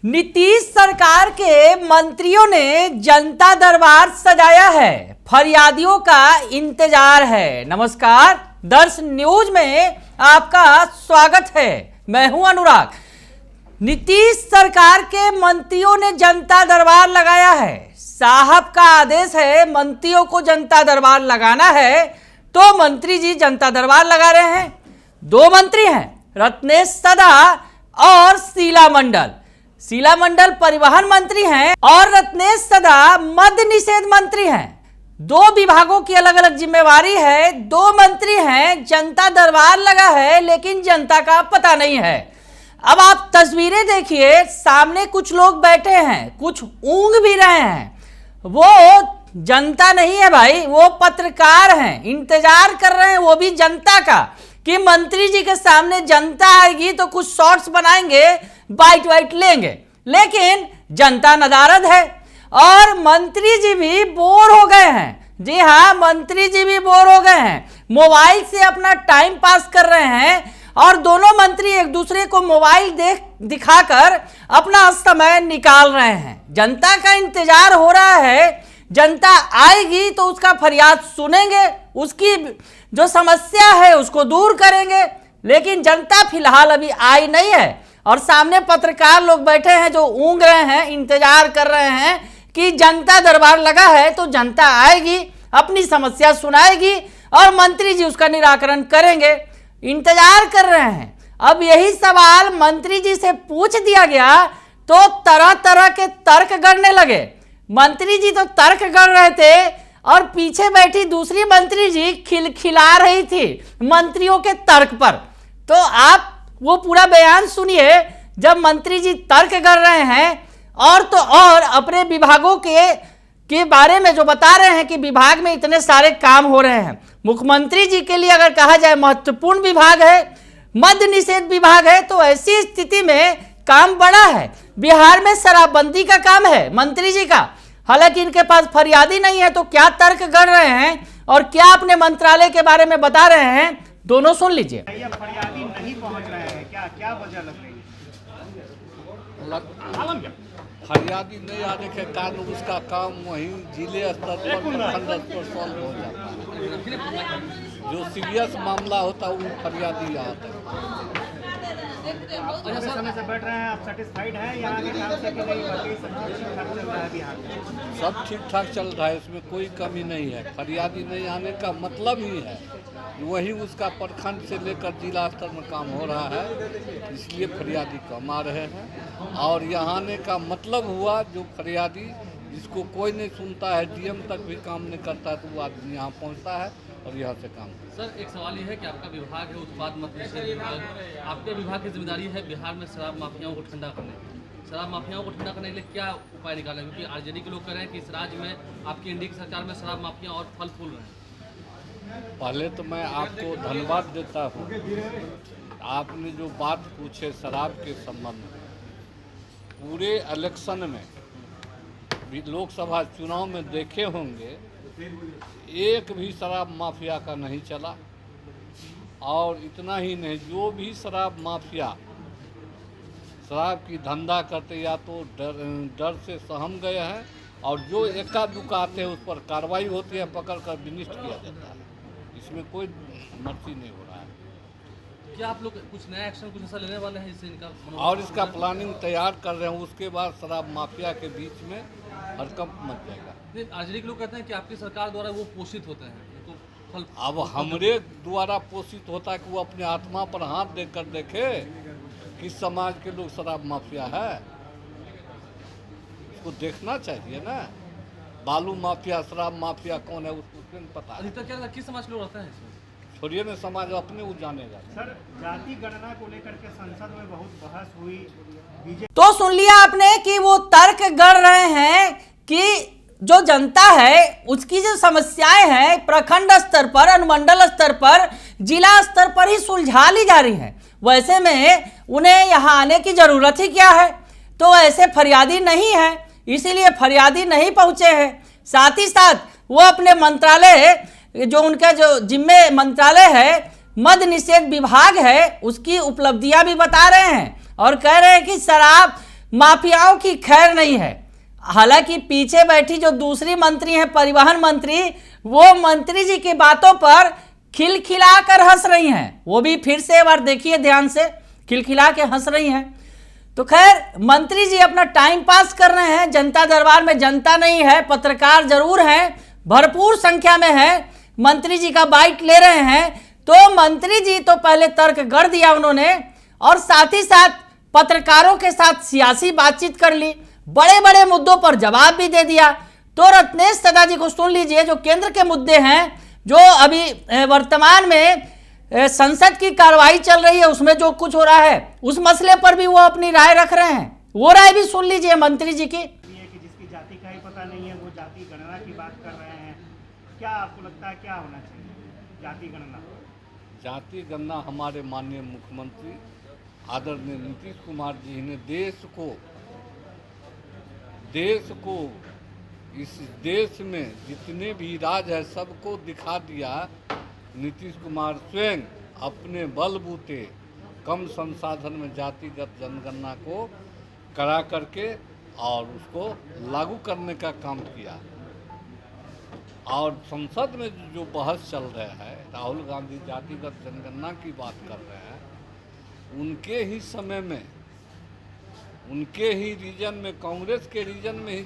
नीतीश सरकार के मंत्रियों ने जनता दरबार सजाया है, फरियादियों का इंतजार है। नमस्कार, दर्श न्यूज में आपका स्वागत है। मैं हूं अनुराग। नीतीश सरकार के मंत्रियों ने जनता दरबार लगाया है। साहब का आदेश है, मंत्रियों को जनता दरबार लगाना है, तो मंत्री जी जनता दरबार लगा रहे हैं। दो मंत्री हैं, रत्नेश सदा और शीला मंडल परिवहन मंत्री हैं और रत्नेश सदा मद्य निषेध मंत्री हैं। दो विभागों की अलग अलग जिम्मेवारी है, दो मंत्री हैं, जनता दरबार लगा है, लेकिन जनता का पता नहीं है। अब आप तस्वीरें देखिए, सामने कुछ लोग बैठे हैं, कुछ ऊँघ भी रहे हैं। वो जनता नहीं है भाई, वो पत्रकार हैं, इंतजार कर रहे हैं वो भी जनता का कि मंत्री जी के सामने जनता आएगी तो कुछ शॉर्ट्स बनाएंगे, बाइट वाइट लेंगे। लेकिन जनता नदारद है और मंत्री जी भी बोर हो गए हैं। जी हाँ, मंत्री जी भी बोर हो गए हैं, मोबाइल से अपना टाइम पास कर रहे हैं और दोनों मंत्री एक दूसरे को मोबाइल दिखाकर अपना समय निकाल रहे हैं। जनता का इंतजार हो रहा है, जनता आएगी तो उसका फरियाद सुनेंगे, उसकी जो समस्या है उसको दूर करेंगे। लेकिन जनता फिलहाल अभी आई नहीं है और सामने पत्रकार लोग बैठे हैं जो ऊँघ रहे हैं, इंतजार कर रहे हैं कि जनता दरबार लगा है तो जनता आएगी, अपनी समस्या सुनाएगी और मंत्री जी उसका निराकरण करेंगे। इंतजार कर रहे हैं। अब यही सवाल मंत्री जी से पूछ दिया गया तो तरह तरह के तर्क गढ़ने लगे। मंत्री जी तो तर्क गढ़ रहे थे और पीछे बैठी दूसरी मंत्री जी खिलखिला रही थी मंत्रियों के तर्क पर। तो आप वो पूरा बयान सुनिए जब मंत्री जी तर्क कर रहे हैं और तो और अपने विभागों के बारे में जो बता रहे हैं कि विभाग में इतने सारे काम हो रहे हैं। मुख्यमंत्री जी के लिए अगर कहा जाए महत्वपूर्ण विभाग है, मद्य निषेध विभाग है, तो ऐसी स्थिति में काम बड़ा है। बिहार में शराबबंदी का काम है मंत्री जी का, हालांकि इनके पास फरियादी नहीं है, तो क्या तर्क कर रहे हैं और क्या अपने मंत्रालय के बारे में बता रहे हैं, दोनों सुन लीजिए। फरियादी नहीं पहुंच रहे हैं, क्या वजह लग रही है? फरियादी नहीं आने के कारण उसका काम वहीं जिले स्तर पर प्रखंड स्तर पर सॉल्व हो जाता है। जो सीरियस मामला होता है वो फरियादी आता है। समय से बैठ रहे हैं, आप सेटिस्फाइड हैं यहाँ के काम से कि नहीं? बाकी सब ठीक ठाक चल रहा है बिहार में? सब ठीक ठाक चल रहा है, इसमें कोई कमी नहीं है। फरियादी नहीं आने का मतलब ही है वही उसका प्रखंड से लेकर जिला स्तर में काम हो रहा है, इसलिए फरियादी कम आ रहे हैं। और यहाँ आने का मतलब हुआ जो फरियादी जिसको कोई नहीं सुनता है, डीएम तक भी काम नहीं करता है, तो वो आदमी यहाँ पहुँचता है और यहाँ से काम करता है। सर, एक सवाल ये है कि आपका विभाग है उत्पाद मद्य निषेध विभाग, आपके विभाग की जिम्मेदारी है बिहार में शराब माफियाओं को ठंडा करने की। शराब माफियाओं को ठंडा करने के लिए क्या उपाय निकाले? क्योंकि आरजेडी के लोग कह रहे हैं कि इस राज्य में आपकी एनडीए की सरकार में शराब माफिया और फल फूल रहे हैं। पहले तो मैं आपको धन्यवाद देता हूँ, आपने जो बात पूछे शराब के संबंध में। पूरे इलेक्शन में भी लोकसभा चुनाव में देखे होंगे, एक भी शराब माफिया का नहीं चला। और इतना ही नहीं, जो भी शराब माफिया शराब की धंधा करते या तो डर से सहम गए हैं और जो एका दुका आते हैं उस पर कार्रवाई होती है, पकड़ कर विनिष्ट किया जाता है। इसमें कोई मर्जी नहीं हो रहा है। क्या आप लोग कुछ नया एक्शन कुछ ऐसा लेने वाले हैं इससे इनका? और इसका प्लानिंग तैयार कर रहे हैं, उसके बाद शराब माफिया के बीच में हड़कंप मच जाएगा। नहीं, आरजेडी के लोग कहते हैं कि आपकी सरकार द्वारा वो पोषित होते हैं, तो फल अब हमरे द्वारा पोषित होता है कि वो अपने आत्मा पर हाथ देकर देखे किस समाज के लोग शराब माफिया है, उसको देखना चाहिए ना। बालू माफिया शराब माफिया कौन है उसको नहीं पता। अधिकतर क्या किस समाज के लोग रहते हैं इसमें? छोड़िए ना, समाज अपने वो जानेगा। सर, जाति गणना को लेकर के संसद में बहुत बहस हुई। बीजेपी तो सुन लिया आपने कि वो तर्क गढ़ रहे हैं कि जो जनता है उसकी जो समस्याएं हैं प्रखंड स्तर पर, अनुमंडल स्तर पर, जिला स्तर पर ही सुलझा ली जा रही हैं। वैसे में उन्हें यहाँ आने की जरूरत ही क्या है? तो ऐसे फरियादी नहीं है, इसीलिए फरियादी नहीं पहुंचे हैं। साथ ही साथ वो अपने मंत्रालय, जो उनका जो जिम्मे मंत्रालय है, मद्य निषेध विभाग है, उसकी उपलब्धियां भी बता रहे हैं और कह रहे हैं कि शराब माफियाओं की खैर नहीं है। हालांकि पीछे बैठी जो दूसरी मंत्री हैं, परिवहन मंत्री, वो मंत्री जी की बातों पर खिलखिला कर हंस रही हैं। वो भी फिर से एक बार देखिए ध्यान से, खिलखिला के हंस रही हैं। तो खैर मंत्री जी अपना टाइम पास कर रहे हैं। जनता दरबार में जनता नहीं है, पत्रकार जरूर हैं, भरपूर संख्या में है, मंत्री जी का बाइट ले रहे हैं। तो मंत्री जी तो पहले तर्क गढ़ दिया उन्होंने, और साथ ही साथ पत्रकारों के साथ सियासी बातचीत कर ली, बड़े बड़े मुद्दों पर जवाब भी दे दिया। तो रत्नेश सदा जी को सुन लीजिए, जो केंद्र के मुद्दे हैं, जो अभी वर्तमान में संसद की कार्रवाई चल रही है, उसमें जो कुछ हो रहा है उस मसले पर भी वो अपनी राय रख रहे हैं। वो राय भी सुन लीजिए मंत्री जी की। ये कि जिसकी जाति का ही पता नहीं है वो जाति गणना की बात कर रहे हैं, क्या आपको लगता है क्या होना चाहिए जाति गणना? जाति गणना हमारे माननीय मुख्यमंत्री आदरणीय नीतीश कुमार जी ने देश को इस देश में जितने भी राज है सबको दिखा दिया। नीतीश कुमार स्वयं अपने बलबूते कम संसाधन में जातिगत जनगणना को करा करके और उसको लागू करने का काम किया। और संसद में जो बहस चल रहा है, राहुल गांधी जातिगत जनगणना की बात कर रहे हैं, उनके ही समय में, उनके ही रीजन में, कांग्रेस के रीजन में ही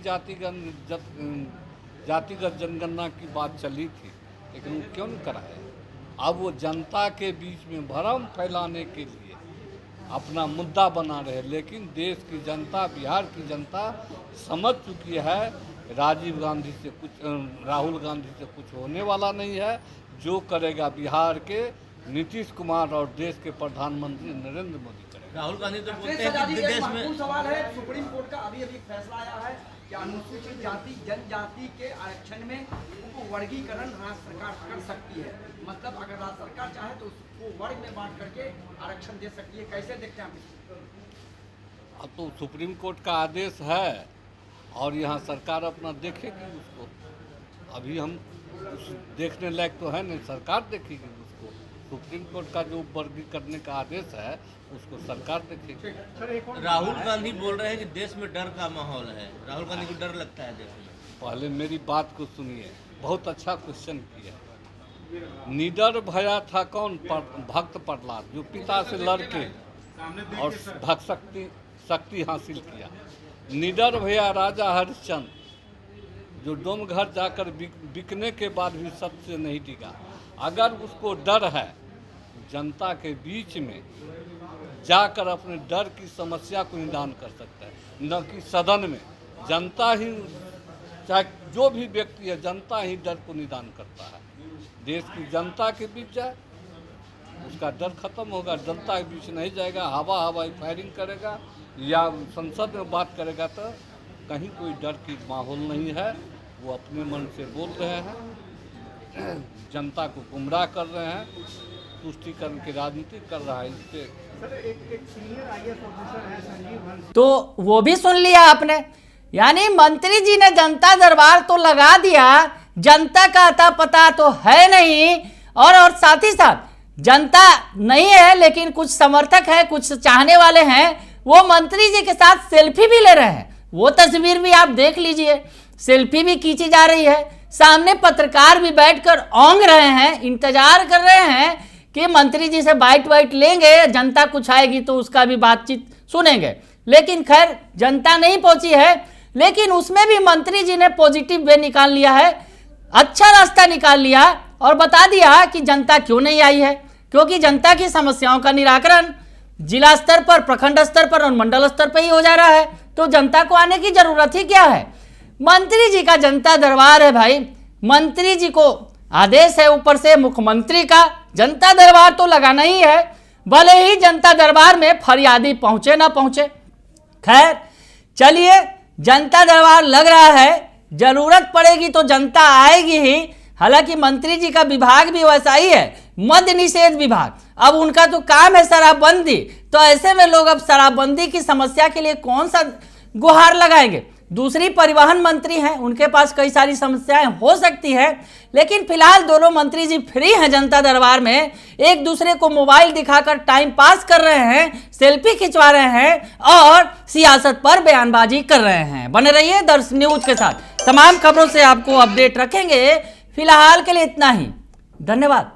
जातिगत जनगणना की बात चली थी, लेकिन वो क्यों नहीं कराया? अब वो जनता के बीच में भ्रम फैलाने के लिए अपना मुद्दा बना रहे, लेकिन देश की जनता, बिहार की जनता समझ चुकी है राजीव गांधी से कुछ, राहुल गांधी से कुछ होने वाला नहीं है। जो करेगा बिहार के नीतीश कुमार और देश के प्रधानमंत्री नरेंद्र मोदी करेगा। राहुल गांधी तो बोलते हैं कि देश में सवाल है। सुप्रीम कोर्ट का अभी फैसला आया है कि अनुसूचित जाति जनजाति के आरक्षण में उनको वर्गीकरण राज्य सरकार कर सकती है। मतलब अगर राज्य सरकार चाहे तो उसको वर्ग में बांट करके आरक्षण दे सकती है। कैसे देखते हैं आप इसको? अब तो सुप्रीम कोर्ट का आदेश है और यहाँ सरकार अपना देखेगी उसको। अभी हम देखने लायक तो है नहीं, सरकार देखेगी उसको। सुप्रीम कोर्ट का जो वर्गीकरण करने का आदेश है उसको सरकार देखेगी। राहुल गांधी बोल रहे हैं कि देश में डर का माहौल है। राहुल गांधी को डर लगता है देश में? पहले मेरी बात को सुनिए, बहुत अच्छा क्वेश्चन किया। निडर भया था कौन? भक्त प्रहलाद, जो पिता से लड़के और भक्त शक्ति हासिल किया। निडर भया राजा हरिश्चंद्र, जो डोम घर जाकर बिकने के बाद भी सबसे नहीं डिगा। अगर उसको डर है, जनता के बीच में जाकर अपने डर की समस्या को निदान कर सकता है, न कि सदन में। जनता ही, चाहे जो भी व्यक्ति है, जनता ही डर को निदान करता है। देश की जनता के बीच जाए, उसका डर खत्म होगा। जनता के बीच नहीं जाएगा, हवाई फायरिंग करेगा या संसद में बात करेगा, तो कहीं कोई डर की माहौल नहीं है। वो अपने मन से बोल रहे हैं, जनता को गुमराह कर रहे हैं, तुष्टीकरण की राजनीति कर रहा है। इससे सर एक सीनियर आईएएस ऑफिसर है संजीव हंस, तो वो भी सुन लिया आपने। यानी मंत्री जी ने जनता दरबार तो लगा दिया, जनता का अता पता तो है नहीं, और साथ ही साथ जनता नहीं है लेकिन कुछ समर्थक है, कुछ चाहने वाले हैं, वो मंत्री जी के साथ सेल्फी भी ले रहे हैं। वो तस्वीर भी आप देख लीजिए, सेल्फी भी खींची जा रही है। सामने पत्रकार भी बैठकर औंग रहे हैं, इंतजार कर रहे हैं कि मंत्री जी से बाइट लेंगे, जनता कुछ आएगी तो उसका भी बातचीत सुनेंगे। लेकिन खैर जनता नहीं पहुंची है, लेकिन उसमें भी मंत्री जी ने पॉजिटिव वे निकाल लिया है, अच्छा रास्ता निकाल लिया और बता दिया कि जनता क्यों नहीं आई है। क्योंकि जनता की समस्याओं का निराकरण जिला स्तर पर, प्रखंड स्तर पर और मंडल स्तर पर ही हो जा रहा है, तो जनता को आने की जरूरत ही क्या है। मंत्री जी का जनता दरबार है भाई, मंत्री जी को आदेश है ऊपर से मुख्यमंत्री का, जनता दरबार तो लगाना ही है, भले ही जनता दरबार में फरियादी पहुंचे ना पहुंचे। खैर चलिए, जनता दरबार लग रहा है, जरूरत पड़ेगी तो जनता आएगी ही। हालांकि मंत्री जी का विभाग भी वैसा ही है, मद्य निषेध विभाग। अब उनका तो काम है शराबबंदी, तो ऐसे में लोग अब शराबबंदी की समस्या के लिए कौन सा गुहार लगाएंगे। दूसरी परिवहन मंत्री हैं, उनके पास कई सारी समस्याएं हो सकती है, लेकिन फिलहाल दोनों मंत्री जी फ्री हैं जनता दरबार में, एक दूसरे को मोबाइल दिखाकर टाइम पास कर रहे हैं, सेल्फी खिंचवा रहे हैं और सियासत पर बयानबाजी कर रहे हैं। बने रहिए दर्श न्यूज के साथ, तमाम खबरों से आपको अपडेट रखेंगे। फिलहाल के लिए इतना ही, धन्यवाद।